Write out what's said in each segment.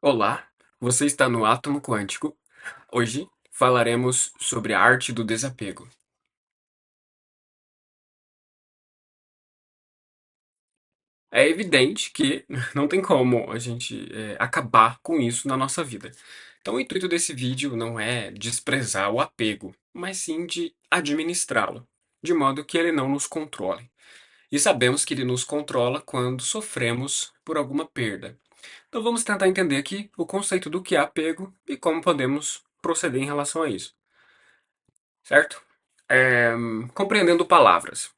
Olá, você está no Átomo Quântico. Hoje falaremos sobre a arte do desapego. É evidente que não tem como a gente acabar com isso na nossa vida. Então, o intuito desse vídeo não é desprezar o apego, mas sim de administrá-lo, de modo que ele não nos controle. E sabemos que ele nos controla quando sofremos por alguma perda. Então, vamos tentar entender aqui o conceito do que é apego e como podemos proceder em relação a isso. Certo? Compreendendo palavras.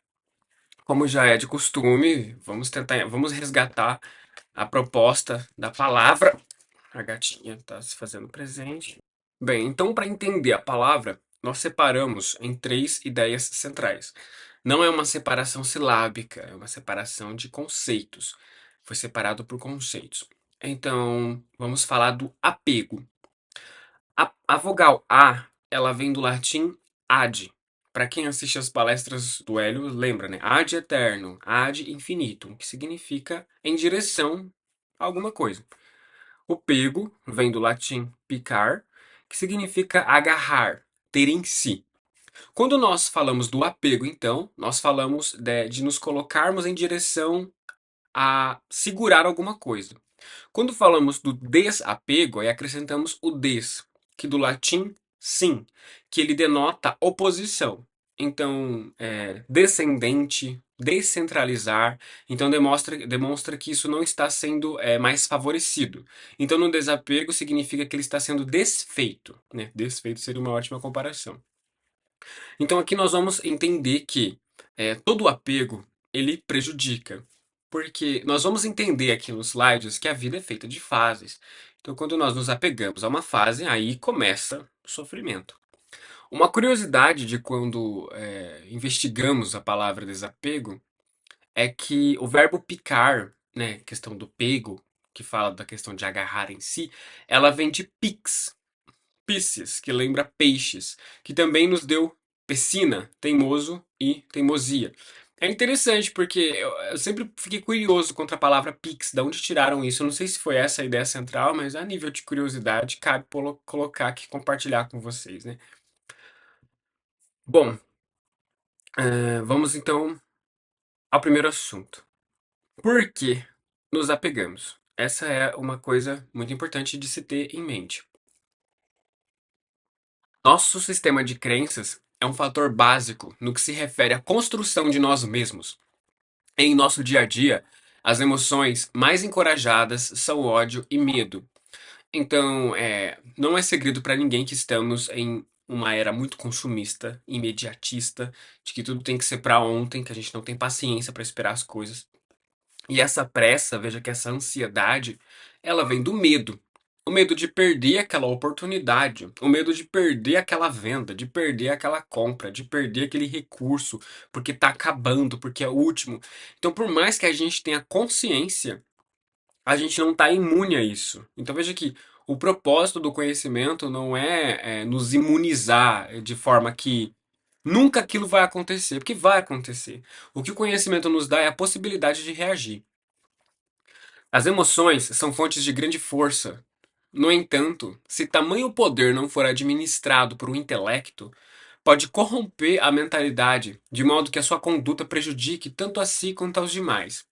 Como já é de costume, vamos resgatar a proposta da palavra. A gatinha está se fazendo presente. Bem, então para entender a palavra, nós separamos em três ideias centrais. Não é uma separação silábica, é uma separação de conceitos. Foi separado por conceitos. Então, vamos falar do apego. A vogal A, ela vem do latim ad. Para quem assiste as palestras do Hélio, lembra, né? Ad eterno, ad infinitum, que significa em direção a alguma coisa. O pego vem do latim picar, que significa agarrar, ter em si. Quando nós falamos do apego, então, nós falamos de nos colocarmos em direção a segurar alguma coisa. Quando falamos do desapego, aí acrescentamos o des, que do latim sim, que ele denota oposição. Então, descendente, descentralizar, então demonstra que isso não está sendo mais favorecido. Então, no desapego significa que ele está sendo desfeito, né? Desfeito seria uma ótima comparação. Então aqui nós vamos entender que todo apego ele prejudica, porque nós vamos entender aqui nos slides que a vida é feita de fases. Então quando nós nos apegamos a uma fase, aí começa o sofrimento. Uma curiosidade de quando investigamos a palavra desapego é que o verbo picar, né, questão do pego, que fala da questão de agarrar em si, ela vem de pix, Pisces, que lembra peixes, que também nos deu piscina, teimoso e teimosia. É interessante porque eu sempre fiquei curioso contra a palavra pix, de onde tiraram isso. Eu não sei se foi essa a ideia central, mas a nível de curiosidade cabe colocar aqui, compartilhar com vocês, né? Bom, vamos então ao primeiro assunto. Por que nos apegamos? Essa é uma coisa muito importante de se ter em mente. Nosso sistema de crenças é um fator básico no que se refere à construção de nós mesmos. Em nosso dia a dia, as emoções mais encorajadas são ódio e medo. Então, não é segredo para ninguém que estamos em uma era muito consumista, imediatista, de que tudo tem que ser para ontem, que a gente não tem paciência para esperar as coisas. E essa pressa, veja que essa ansiedade, ela vem do medo. O medo de perder aquela oportunidade, o medo de perder aquela venda, de perder aquela compra, de perder aquele recurso, porque está acabando, porque é o último. Então, por mais que a gente tenha consciência, a gente não está imune a isso. Então, veja que o propósito do conhecimento não é nos imunizar de forma que nunca aquilo vai acontecer, porque vai acontecer. O que o conhecimento nos dá é a possibilidade de reagir. As emoções são fontes de grande força. No entanto, se tamanho poder não for administrado por um intelecto, pode corromper a mentalidade, de modo que a sua conduta prejudique tanto a si quanto aos demais.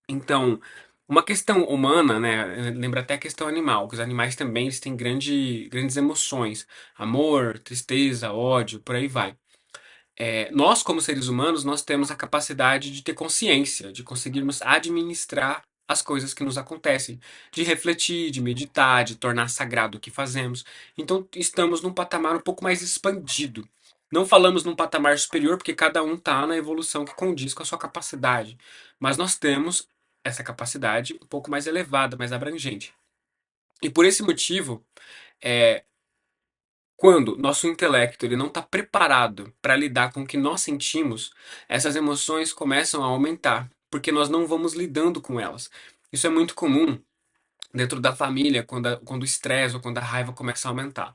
Então, uma questão humana, né, lembra até a questão animal, que os animais também eles têm grandes emoções, amor, tristeza, ódio, por aí vai. Nós, como seres humanos, nós temos a capacidade de ter consciência, de conseguirmos administrar as coisas que nos acontecem, de refletir, de meditar, de tornar sagrado o que fazemos. Então, estamos num patamar um pouco mais expandido. Não falamos num patamar superior, porque cada um está na evolução que condiz com a sua capacidade. Mas nós temos essa capacidade um pouco mais elevada, mais abrangente. E por esse motivo, é, quando nosso intelecto ele não está preparado para lidar com o que nós sentimos, essas emoções começam a aumentar, porque nós não vamos lidando com elas. Isso é muito comum dentro da família, quando o estresse ou quando a raiva começa a aumentar.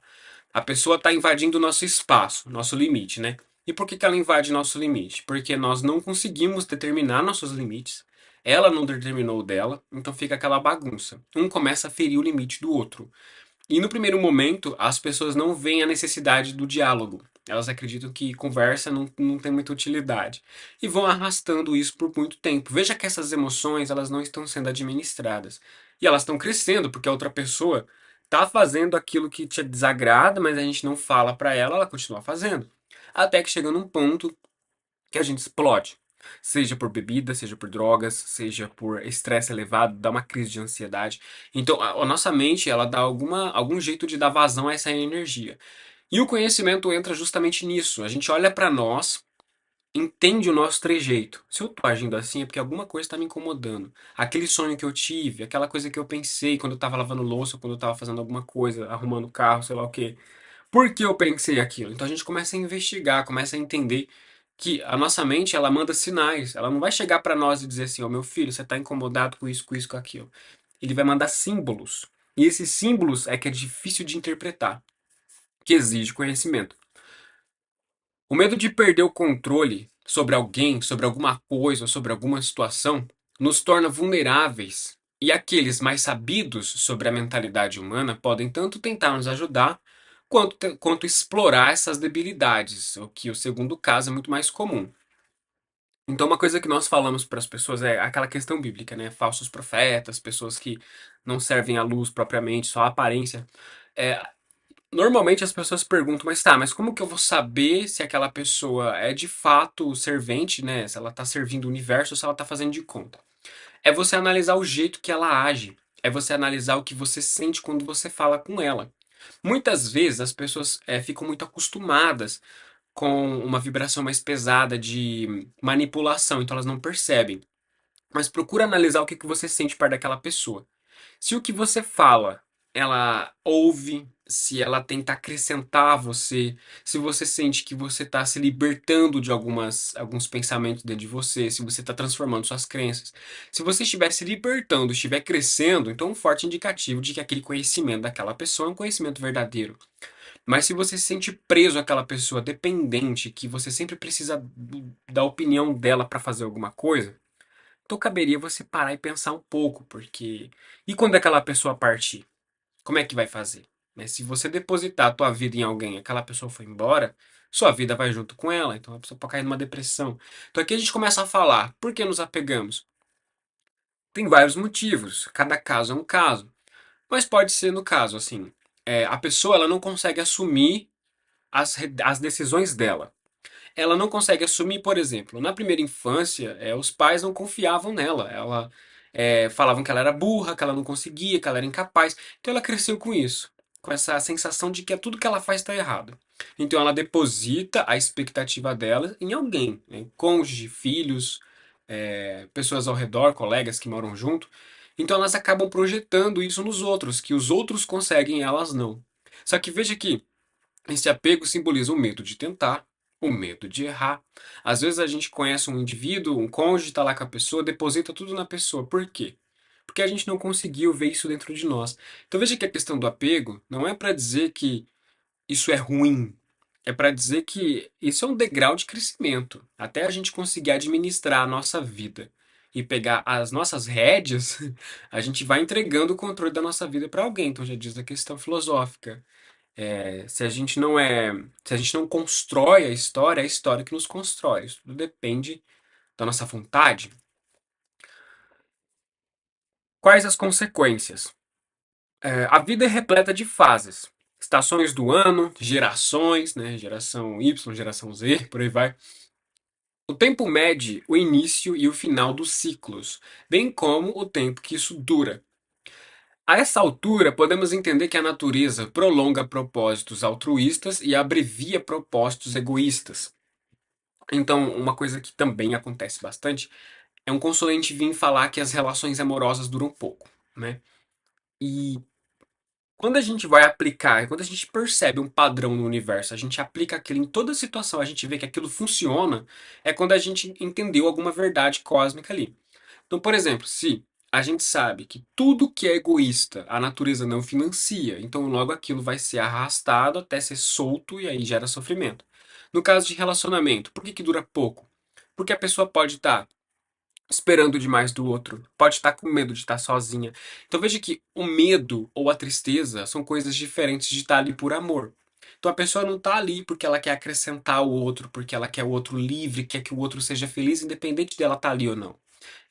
A pessoa está invadindo o nosso espaço, nosso limite, né? E por que ela invade nosso limite? Porque nós não conseguimos determinar nossos limites. ela não determinou o dela, então fica aquela bagunça. Um começa a ferir o limite do outro. E no primeiro momento, as pessoas não veem a necessidade do diálogo. Elas acreditam que conversa não tem muita utilidade. E vão arrastando isso por muito tempo. Veja que essas emoções, elas não estão sendo administradas. E elas estão crescendo, porque a outra pessoa está fazendo aquilo que te desagrada, mas a gente não fala para ela, ela continua fazendo. Até que chega num ponto que a gente explode. Seja por bebida, seja por drogas, seja por estresse elevado, dá uma crise de ansiedade. Então, a nossa mente, ela dá algum jeito de dar vazão a essa energia. E o conhecimento entra justamente nisso. A gente olha para nós, entende o nosso trejeito. Se eu tô agindo assim é porque alguma coisa está me incomodando. Aquele sonho que eu tive, aquela coisa que eu pensei quando eu tava lavando louça, quando eu tava fazendo alguma coisa, arrumando o carro, sei lá o quê. Por que eu pensei aquilo? Então a gente começa a investigar, começa a entender que a nossa mente, ela manda sinais. Ela não vai chegar para nós e dizer assim, ó, meu filho, você está incomodado com isso, com aquilo. Ele vai mandar símbolos. E esses símbolos é que é difícil de interpretar, que exige conhecimento. O medo de perder o controle sobre alguém, sobre alguma coisa, ou sobre alguma situação, nos torna vulneráveis. E aqueles mais sabidos sobre a mentalidade humana podem tanto tentar nos ajudar, quanto explorar essas debilidades, o que o segundo caso é muito mais comum. Então, uma coisa que nós falamos para as pessoas é aquela questão bíblica, né? Falsos profetas, pessoas que não servem à luz propriamente, só a aparência. É, normalmente as pessoas perguntam, mas tá, mas como que eu vou saber se aquela pessoa é de fato servente, né? Se ela tá servindo o universo ou se ela tá fazendo de conta? É você analisar o jeito que ela age. É você analisar o que você sente quando você fala com ela. Muitas vezes as pessoas ficam muito acostumadas com uma vibração mais pesada de manipulação, então elas não percebem. Mas procura analisar o que você sente perto daquela pessoa. Se o que você fala, ela ouve, se ela tenta acrescentar a você, se você sente que você está se libertando de alguns pensamentos dentro de você, se você está transformando suas crenças. Se você estiver se libertando, estiver crescendo, então é um forte indicativo de que aquele conhecimento daquela pessoa é um conhecimento verdadeiro. Mas se você se sente preso àquela pessoa, dependente, que você sempre precisa da opinião dela para fazer alguma coisa, então caberia você parar e pensar um pouco, porque e quando aquela pessoa partir, como é que vai fazer? Né? Se você depositar a tua vida em alguém, aquela pessoa foi embora, sua vida vai junto com ela, então a pessoa pode cair numa depressão. Então aqui a gente começa a falar, por que nos apegamos? Tem vários motivos, cada caso é um caso, mas pode ser no caso assim, a pessoa ela não consegue assumir as decisões dela. Ela não consegue assumir, por exemplo, na primeira infância, os pais não confiavam nela. Ela falavam que ela era burra, que ela não conseguia, que ela era incapaz. Então ela cresceu com isso, com essa sensação de que tudo que ela faz está errado. Então ela deposita a expectativa dela em alguém, né? Cônjuge, filhos, pessoas ao redor, colegas que moram junto. Então elas acabam projetando isso nos outros, que os outros conseguem e elas não. Só que veja que esse apego simboliza o medo de tentar, o medo de errar. Às vezes a gente conhece um indivíduo, um cônjuge, está lá com a pessoa, deposita tudo na pessoa. Por quê? Porque a gente não conseguiu ver isso dentro de nós. Então veja que a questão do apego não é para dizer que isso é ruim. É para dizer que isso é um degrau de crescimento. Até a gente conseguir administrar a nossa vida e pegar as nossas rédeas, a gente vai entregando o controle da nossa vida para alguém. Então já diz a questão filosófica. Se a gente não se a gente não constrói é a história que nos constrói. Isso tudo depende da nossa vontade. Quais as consequências? A vida é repleta de fases. Estações do ano, gerações, né? Geração Y, geração Z, por aí vai. O tempo mede o início e o final dos ciclos, bem como o tempo que isso dura. A essa altura, podemos entender que a natureza prolonga propósitos altruístas e abrevia propósitos egoístas. Então, uma coisa que também acontece bastante é um consulente vir falar que as relações amorosas duram pouco, né? E quando a gente vai aplicar, quando a gente percebe um padrão no universo, a gente aplica aquilo em toda situação, a gente vê que aquilo funciona, é quando a gente entendeu alguma verdade cósmica ali. Então, por exemplo, se a gente sabe que tudo que é egoísta a natureza não financia, então logo aquilo vai ser arrastado até ser solto e aí gera sofrimento. No caso de relacionamento, por que que dura pouco? Porque a pessoa pode estar esperando demais do outro, pode estar com medo de estar sozinha. Então veja que o medo ou a tristeza são coisas diferentes de estar ali por amor. Então a pessoa não está ali porque ela quer acrescentar o outro, porque ela quer o outro livre, quer que o outro seja feliz, independente dela estar ali ou não.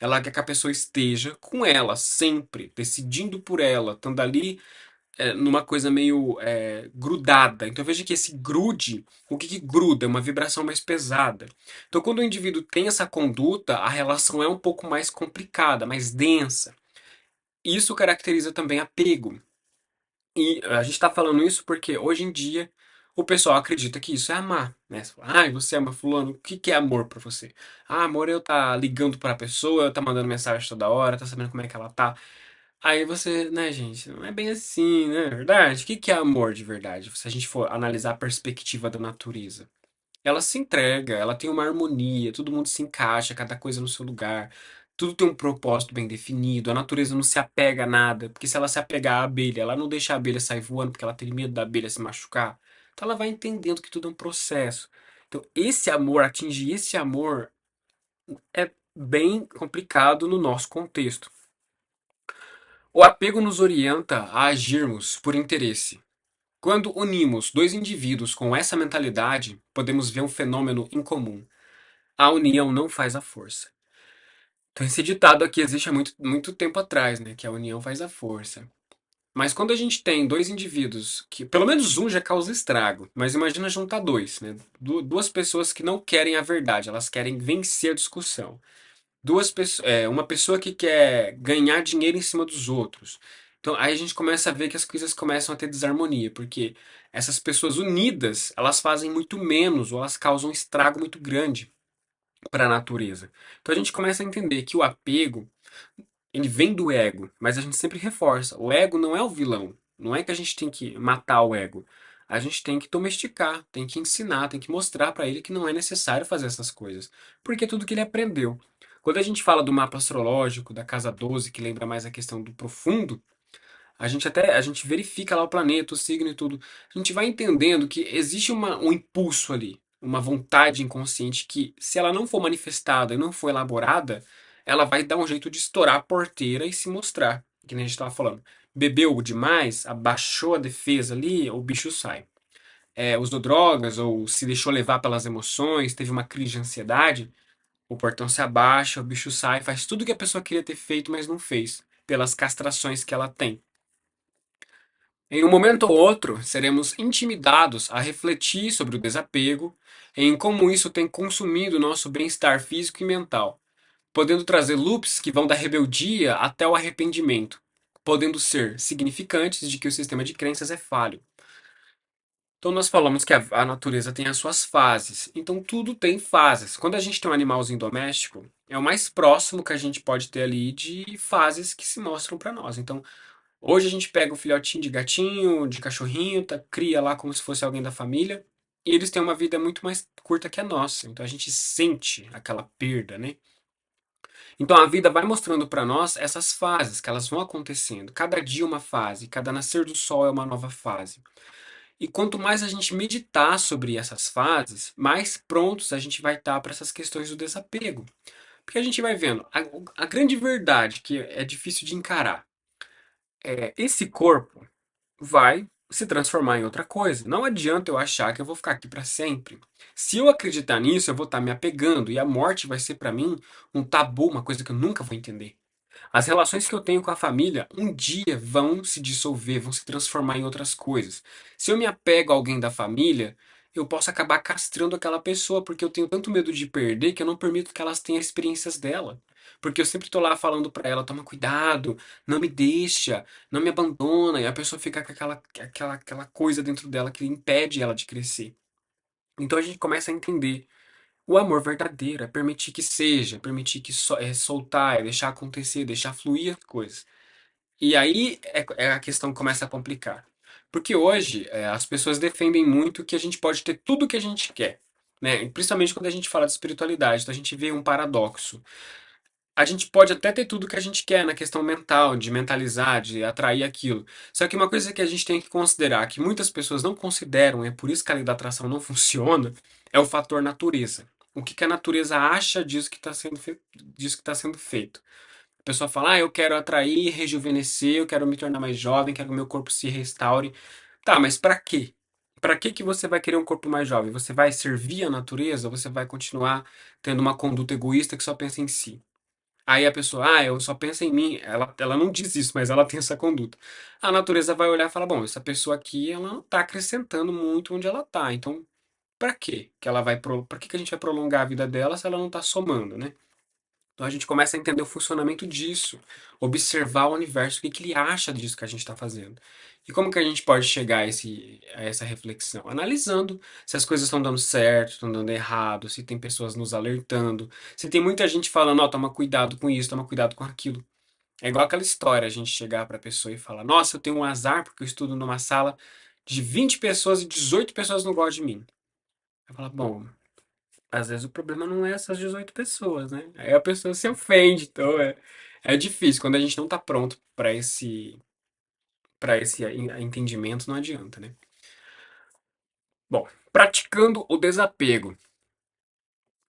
Ela quer que a pessoa esteja com ela sempre, decidindo por ela, estando ali numa coisa meio grudada. Então veja que esse grude, o que gruda? É uma vibração mais pesada. Então quando o indivíduo tem essa conduta, a relação é um pouco mais complicada, mais densa. Isso caracteriza também apego. E a gente está falando isso porque hoje em dia o pessoal acredita que isso é amar, né? Você fala, ai, você ama fulano, o que que é amor pra você? Ah, amor é eu tá ligando pra pessoa, eu tá mandando mensagem toda hora, tá sabendo como é que ela tá. Aí você, né, gente, não é bem assim, né? É verdade? O que que é amor de verdade? Se a gente for analisar a perspectiva da natureza. Ela se entrega, ela tem uma harmonia, todo mundo se encaixa, cada coisa no seu lugar. Tudo tem um propósito bem definido. A natureza não se apega a nada, porque se ela se apegar à abelha, ela não deixa a abelha sair voando porque ela tem medo da abelha se machucar. Então ela vai entendendo que tudo é um processo. Então esse amor, atingir esse amor é bem complicado no nosso contexto. O apego nos orienta a agirmos por interesse. Quando unimos dois indivíduos com essa mentalidade, podemos ver um fenômeno em comum. A união não faz a força. Então, esse ditado aqui existe há muito, muito tempo atrás, né? Que a união faz a força. Mas quando a gente tem dois indivíduos, que pelo menos um já causa estrago, mas imagina juntar dois, né? Duas pessoas que não querem a verdade, elas querem vencer a discussão. Uma pessoa que quer ganhar dinheiro em cima dos outros. Então aí a gente começa a ver que as coisas começam a ter desarmonia, porque essas pessoas unidas, elas fazem muito menos ou elas causam um estrago muito grande para a natureza. Então a gente começa a entender que o apego, ele vem do ego, mas a gente sempre reforça. O ego não é o vilão. Não é que a gente tem que matar o ego. A gente tem que domesticar, tem que ensinar, tem que mostrar para ele que não é necessário fazer essas coisas, porque é tudo que ele aprendeu. Quando a gente fala do mapa astrológico, da casa 12, que lembra mais a questão do profundo, a gente verifica lá o planeta, o signo e tudo. A gente vai entendendo que existe um impulso ali, uma vontade inconsciente que, se ela não for manifestada e não for elaborada, ela vai dar um jeito de estourar a porteira e se mostrar. Que nem a gente estava falando. Bebeu demais, abaixou a defesa ali, o bicho sai. Usou drogas ou se deixou levar pelas emoções, teve uma crise de ansiedade, o portão se abaixa, o bicho sai, faz tudo que a pessoa queria ter feito, mas não fez, pelas castrações que ela tem. Em um momento ou outro, seremos intimidados a refletir sobre o desapego e em como isso tem consumido nosso bem-estar físico e mental, podendo trazer loops que vão da rebeldia até o arrependimento, podendo ser significantes de que o sistema de crenças é falho. Então, nós falamos que a natureza tem as suas fases. Então, tudo tem fases. Quando a gente tem um animalzinho doméstico, é o mais próximo que a gente pode ter ali de fases que se mostram para nós. Então, hoje a gente pega o filhotinho de gatinho, de cachorrinho, cria lá como se fosse alguém da família, e eles têm uma vida muito mais curta que a nossa. Então a gente sente aquela perda, né? Então a vida vai mostrando para nós essas fases que elas vão acontecendo. Cada dia uma fase, cada nascer do sol é uma nova fase. E quanto mais a gente meditar sobre essas fases, mais prontos a gente vai estar para essas questões do desapego. Porque a gente vai vendo a grande verdade que é difícil de encarar. Esse corpo vai se transformar em outra coisa. Não adianta eu achar que eu vou ficar aqui para sempre. Se eu acreditar nisso, eu vou estar me apegando e a morte vai ser para mim um tabu, uma coisa que eu nunca vou entender. As relações que eu tenho com a família um dia vão se dissolver, vão se transformar em outras coisas. Se eu me apego a alguém da família, eu posso acabar castrando aquela pessoa, porque eu tenho tanto medo de perder que eu não permito que elas tenham experiências dela. Porque eu sempre tô lá falando pra ela, toma cuidado, não me deixa, não me abandona, e a pessoa fica com aquela coisa dentro dela que impede ela de crescer. Então a gente começa a entender o amor verdadeiro, é permitir que seja, permitir que soltar, é deixar acontecer, deixar fluir as coisas. E aí é a questão que começa a complicar. Porque hoje as pessoas defendem muito que a gente pode ter tudo o que a gente quer. Né? E principalmente quando a gente fala de espiritualidade, então a gente vê um paradoxo. A gente pode até ter tudo o que a gente quer na questão mental, de mentalizar, de atrair aquilo. Só que uma coisa que a gente tem que considerar, que muitas pessoas não consideram, é por isso que a lei da atração não funciona, é o fator natureza. o que que a natureza acha disso que está sendo, disso que tá sendo feito. A pessoa fala, eu quero atrair, rejuvenescer, eu quero me tornar mais jovem, quero que o meu corpo se restaure. Tá, mas para quê? Para que que você vai querer um corpo mais jovem? Você vai servir a natureza ou você vai continuar tendo uma conduta egoísta que só pensa em si? Aí a pessoa, eu só penso em mim. Ela não diz isso, mas ela tem essa conduta. A natureza vai olhar e falar, bom, essa pessoa aqui, ela não está acrescentando muito onde ela está. Então, para quê que ela vai, para que que a gente vai prolongar a vida dela se ela não está somando, né? Então a gente começa a entender o funcionamento disso, observar o universo, o que que ele acha disso que a gente está fazendo. E como que a gente pode chegar a essa reflexão? Analisando se as coisas estão dando certo, estão dando errado, se tem pessoas nos alertando, se tem muita gente falando, toma cuidado com isso, toma cuidado com aquilo. É igual aquela história, a gente chegar para a pessoa e falar, nossa, eu tenho um azar porque eu estudo numa sala de 20 pessoas e 18 pessoas não gostam de mim. Eu falo, bom, às vezes o problema não é essas 18 pessoas, né? Aí a pessoa se ofende, então é difícil. Quando a gente não tá pronto para esse entendimento, não adianta, né? Bom, praticando o desapego.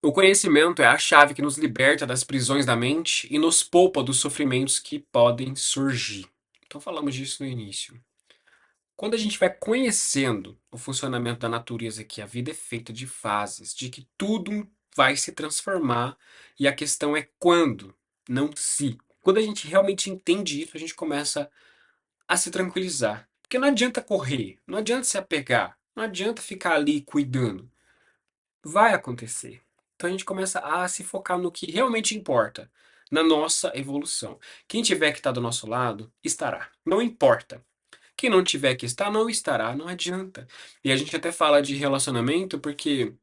O conhecimento é a chave que nos liberta das prisões da mente e nos poupa dos sofrimentos que podem surgir. Então falamos disso no início. Quando a gente vai conhecendo o funcionamento da natureza, que a vida é feita de fases, de que tudo vai se transformar, e a questão é quando, não se. Quando a gente realmente entende isso, a gente começa a se tranquilizar. Porque não adianta correr, não adianta se apegar, não adianta ficar ali cuidando. Vai acontecer. Então a gente começa a se focar no que realmente importa, na nossa evolução. Quem tiver que estar do nosso lado, estará. Não importa. Quem não tiver que estar, não estará, não adianta. E a gente até fala de relacionamento porque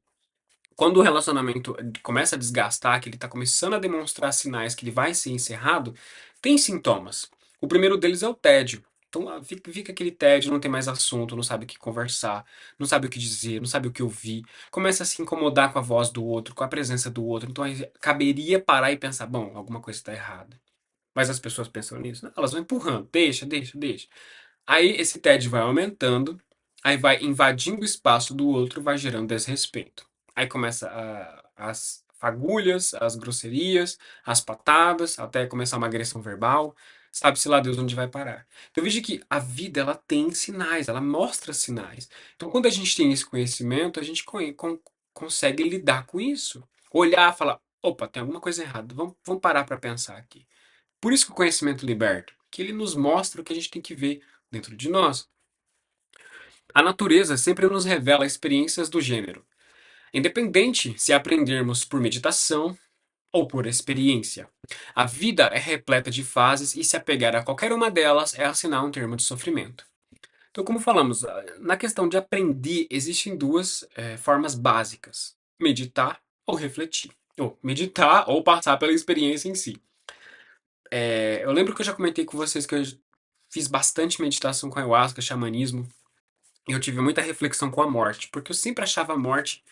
quando o relacionamento começa a desgastar, que ele está começando a demonstrar sinais que ele vai ser encerrado, tem sintomas. O primeiro deles é o tédio. Então fica aquele tédio, não tem mais assunto, não sabe o que conversar, não sabe o que dizer, não sabe o que ouvir, começa a se incomodar com a voz do outro, com a presença do outro. Então aí caberia parar e pensar, bom, alguma coisa está errada. Mas as pessoas pensam nisso? Não, elas vão empurrando, deixa, deixa, deixa. Aí esse TED vai aumentando, aí vai invadindo o espaço do outro, vai gerando desrespeito. Aí começa as fagulhas, as grosserias, as patadas, até começar uma agressão verbal. Sabe-se lá Deus onde vai parar. Então veja que a vida ela tem sinais, ela mostra sinais. Então quando a gente tem esse conhecimento, a gente consegue lidar com isso. Olhar e falar, opa, tem alguma coisa errada, vamos parar para pensar aqui. Por isso que o conhecimento liberta, que ele nos mostra o que a gente tem que ver dentro de nós. A natureza sempre nos revela experiências do gênero, independente se aprendermos por meditação ou por experiência. A vida é repleta de fases e se apegar a qualquer uma delas é assinar um termo de sofrimento. Então, como falamos, na questão de aprender, existem duas formas básicas: meditar ou refletir. Ou meditar ou passar pela experiência em si. Eu lembro que eu já comentei com vocês que eu fiz bastante meditação com ayahuasca, xamanismo. E eu tive muita reflexão com a morte, porque eu sempre achava a morte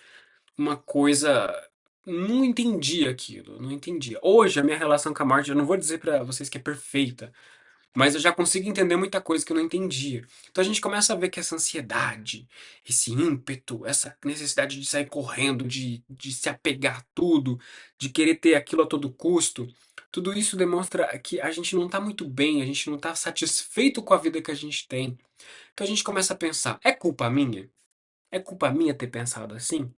uma coisa. Não entendia aquilo, não entendia. Hoje, a minha relação com a morte, eu não vou dizer pra vocês que é perfeita, mas eu já consigo entender muita coisa que eu não entendia. Então a gente começa a ver que essa ansiedade, esse ímpeto, essa necessidade de sair correndo, de se apegar a tudo, de querer ter aquilo a todo custo, tudo isso demonstra que a gente não está muito bem, a gente não está satisfeito com a vida que a gente tem. Então a gente começa a pensar: é culpa minha? É culpa minha ter pensado assim?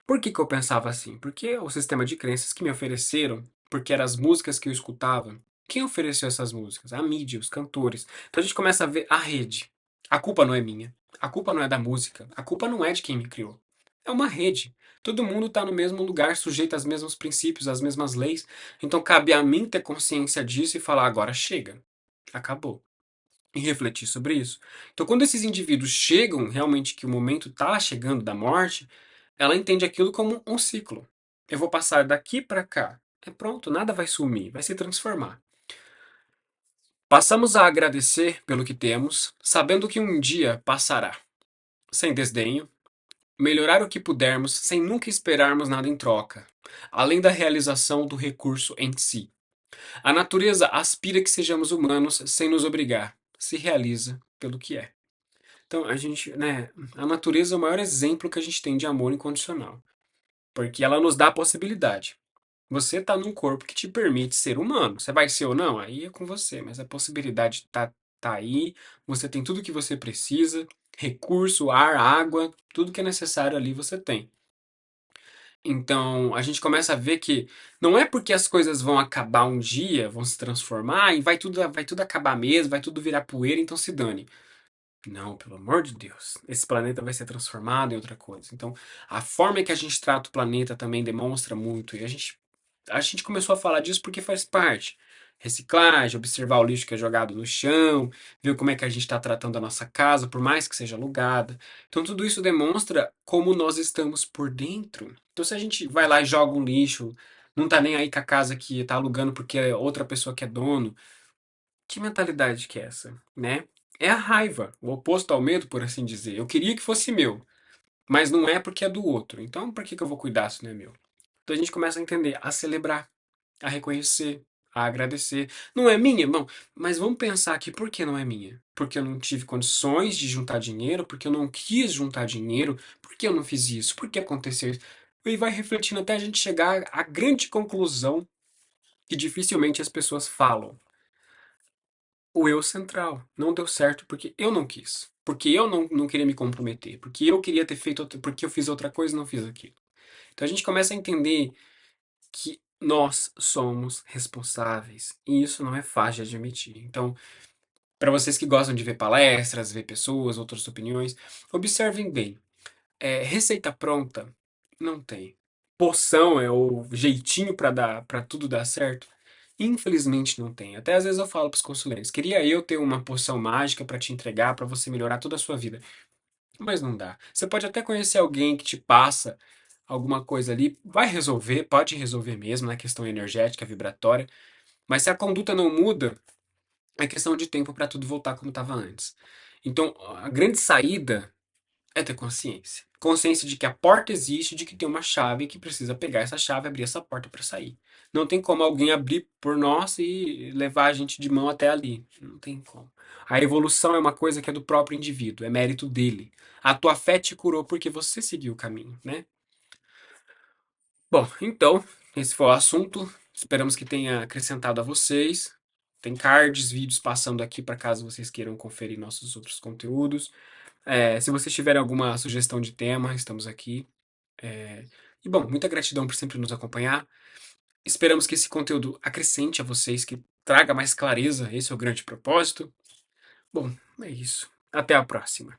Por que que eu pensava assim? Porque o sistema de crenças que me ofereceram, porque eram as músicas que eu escutava. Quem ofereceu essas músicas? A mídia, os cantores. Então a gente começa a ver a rede. A culpa não é minha. A culpa não é da música. A culpa não é de quem me criou. É uma rede. Todo mundo está no mesmo lugar, sujeito aos mesmos princípios, às mesmas leis. Então cabe a mim ter consciência disso e falar: agora chega. Acabou. E refletir sobre isso. Então, quando esses indivíduos chegam realmente que o momento está chegando da morte, ela entende aquilo como um ciclo. Eu vou passar daqui para cá. É pronto, nada vai sumir, vai se transformar. Passamos a agradecer pelo que temos, sabendo que um dia passará, sem desdenho, melhorar o que pudermos sem nunca esperarmos nada em troca, além da realização do recurso em si. A natureza aspira que sejamos humanos sem nos obrigar, se realiza pelo que é. Então, a gente, né, a natureza é o maior exemplo que a gente tem de amor incondicional. porque ela nos dá a possibilidade. Você tá num corpo que te permite ser humano. Você vai ser ou não? Aí é com você, mas a possibilidade tá aí. Você tem tudo que você precisa, recurso, ar, água, tudo que é necessário ali você tem. Então, a gente começa a ver que não é porque as coisas vão acabar um dia, vão se transformar e vai tudo acabar mesmo, vai tudo virar poeira, então se dane. Não, pelo amor de Deus. Esse planeta vai ser transformado em outra coisa. Então, a forma que a gente trata o planeta também demonstra muito. E a gente começou a falar disso porque faz parte. Reciclagem, observar o lixo que é jogado no chão, ver como é que a gente está tratando a nossa casa, por mais que seja alugada. Então, tudo isso demonstra como nós estamos por dentro. Então, se a gente vai lá e joga um lixo, não tá nem aí com a casa que tá alugando porque é outra pessoa que é dono, que mentalidade que é essa, né? É a raiva, o oposto ao medo, por assim dizer. Eu queria que fosse meu, mas não é porque é do outro. Então, por que que eu vou cuidar se não é meu? Então a gente começa a entender, a celebrar, a reconhecer, a agradecer. Não é minha, bom, mas vamos pensar aqui por que não é minha? Porque eu não tive condições de juntar dinheiro, porque eu não quis juntar dinheiro, porque eu não fiz isso, por que aconteceu isso? E vai refletindo até a gente chegar à grande conclusão que dificilmente as pessoas falam. O eu central não deu certo porque eu não quis. Porque eu não queria me comprometer. Porque eu queria ter feito outra, porque eu fiz outra coisa e não fiz aquilo. Então a gente começa a entender que nós somos responsáveis. E isso não é fácil de admitir. Então, para vocês que gostam de ver palestras, ver pessoas, outras opiniões, observem bem. Receita pronta? Não tem. Poção é o jeitinho para dar, para tudo dar certo? Infelizmente não tem. Até às vezes eu falo para os consulentes, queria eu ter uma poção mágica para te entregar, para você melhorar toda a sua vida, mas não dá. Você pode até conhecer alguém que te passa alguma coisa ali, vai resolver, pode resolver mesmo, na questão energética, vibratória, mas se a conduta não muda, é questão de tempo para tudo voltar como estava antes. Então, a grande saída é ter consciência. Consciência de que a porta existe, de que tem uma chave que precisa pegar essa chave e abrir essa porta para sair. Não tem como alguém abrir por nós e levar a gente de mão até ali. Não tem como. A evolução é uma coisa que é do próprio indivíduo, é mérito dele. A tua fé te curou porque você seguiu o caminho, né? Bom, então, esse foi o assunto. Esperamos que tenha acrescentado a vocês. Tem cards, vídeos passando aqui para caso vocês queiram conferir nossos outros conteúdos. Se vocês tiverem alguma sugestão de tema, estamos aqui. E bom, muita gratidão por sempre nos acompanhar. Esperamos que esse conteúdo acrescente a vocês, que traga mais clareza. Esse é o grande propósito. Bom, é isso. Até a próxima.